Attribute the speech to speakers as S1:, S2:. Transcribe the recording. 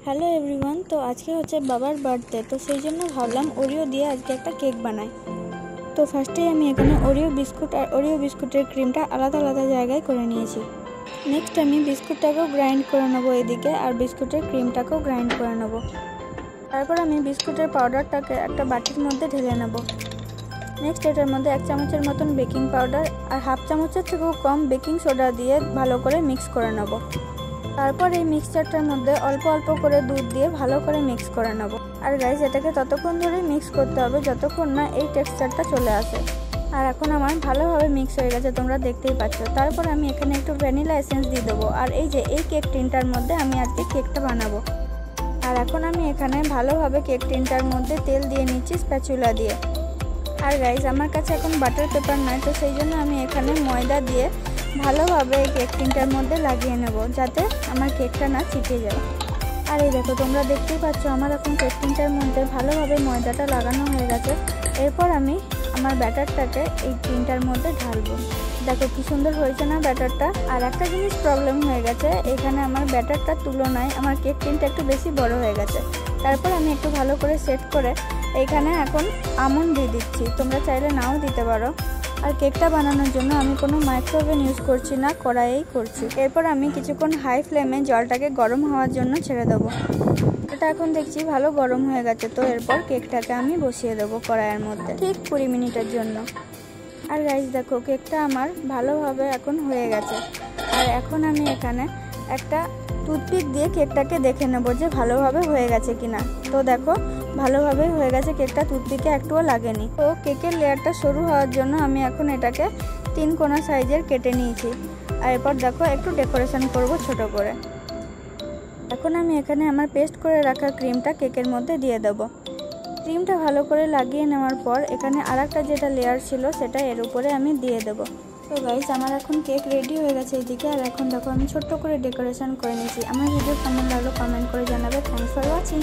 S1: Hello everyone. তো আজকে হচ্ছে বাবার বার্থডে, তো সেই জন্য ভাবলাম ওরিও দিয়ে আজকে একটা কেক বানাই। তো ফার্স্টে আমি এখানে ওরিও বিস্কুট আর ওরিও বিস্কুটের ক্রিমটা আলাদা আলাদা জায়গায় করে নিয়েছি। নেক্সট আমি বিস্কুটটাকেও গ্রাইন্ড করে নেবো এদিকে, আর বিস্কুটের ক্রিমটাকেও গ্রাইন্ড করে নেবো। তারপর আমি বিস্কুটের পাউডারটাকে একটা বাটির মধ্যে ঢেলে নেব। নেক্সট এটার মধ্যে 1 চামচের মতন বেকিং পাউডার আর হাফ চামচের থেকেও কম বেকিং সোডা দিয়ে ভালো করে মিক্স করে নেব। তারপর এই মিক্সচারটার মধ্যে অল্প অল্প করে দুধ দিয়ে ভালো করে মিক্স করে নেব। আর গাইজ, এটাকে ততক্ষণ ধরে মিক্স করতে হবে যতক্ষণ না এই টেক্সচারটা চলে আসে। আর এখন আমার ভালোভাবে মিক্স হয়ে গেছে, তোমরা দেখতেই পাচ্ছ। তারপর আমি এখানে একটু ভ্যানিলা এসেন্স দিয়ে দেবো। আর এই যে এই কেক টিনটার মধ্যে আমি আজকে কেকটা বানাবো। আর এখন আমি এখানে ভালোভাবে কেক টিনটার মধ্যে তেল দিয়ে নিচ্ছি স্প্যাচুলা দিয়ে। আর গাইজ, আমার কাছে এখন বাটার পেপার নাই, তো সেই জন্য আমি এখানে ময়দা দিয়ে ভালোভাবে এই কেক টিনটার মধ্যে লাগিয়ে নেব, যাতে আমার কেকটা না ছিটে যায়। আর এই দেখো, তোমরা দেখতেই পাচ্ছ আমার এখন কেক টিনটার মধ্যে ভালোভাবে ময়দাটা লাগানো হয়ে গেছে। এরপর আমি আমার ব্যাটারটাকে এই টিনটার মধ্যে ঢালবো। দেখো কি সুন্দর হয়েছে না ব্যাটারটা। আর একটা জিনিস প্রবলেম হয়ে গেছে, এখানে আমার ব্যাটারটার তুলনায় আমার কেক টিনটা একটু বেশি বড় হয়ে গেছে। তারপর আমি একটু ভালো করে সেট করে এইখানে এখন আমন্ড দিয়ে দিচ্ছি, তোমরা চাইলে নাও দিতে পারো। আর কেকটা বানানোর জন্য আমি কোনো মাইক্রোওভেন ইউজ করছি না, কড়াইয়েই করছি। এরপর আমি কিছুক্ষণ হাই ফ্লেমে জলটাকে গরম হওয়ার জন্য ছেড়ে দেবো। এটা এখন দেখছি ভালো গরম হয়ে গেছে, তো এরপর কেকটাকে আমি বসিয়ে দেবো কড়াইয়ের মধ্যে ঠিক 20 মিনিটের জন্য। আর গাইজ দেখো, কেকটা আমার ভালোভাবে এখন হয়ে গেছে। আর এখন আমি এখানে একটা টুথপিক দিয়ে কেকটাকে দেখে নেবো যে ভালোভাবে হয়ে গেছে কিনা। তো দেখো ভালোভাবে হয়ে গেছে, কেকটা টুথপিকে একটুও লাগেনি। তো কেকের লেয়ারটা সরু হওয়ার জন্য আমি এখন এটাকে 3 কোনা সাইজের কেটে নিয়েছি। আর এরপর দেখো একটু ডেকোরেশন করব ছোট করে। এখন আমি এখানে আমার পেস্ট করে রাখা ক্রিমটা কেকের মধ্যে দিয়ে দেবো। ক্রিমটা ভালো করে লাগিয়ে নেওয়ার পর এখানে আরেকটা যেটা লেয়ার ছিল সেটা এর উপরে আমি দিয়ে দেবো। তো গাইস, আমার এখন কেক রেডি হয়ে গেছে এইদিকে। আর এখন দেখো আমি ছোট্ট করে ডেকোরেশন করে নিয়েছি। আমার ভিডিও কেমন লাগলো কমেন্ট করে জানাবে। Thanks for watching.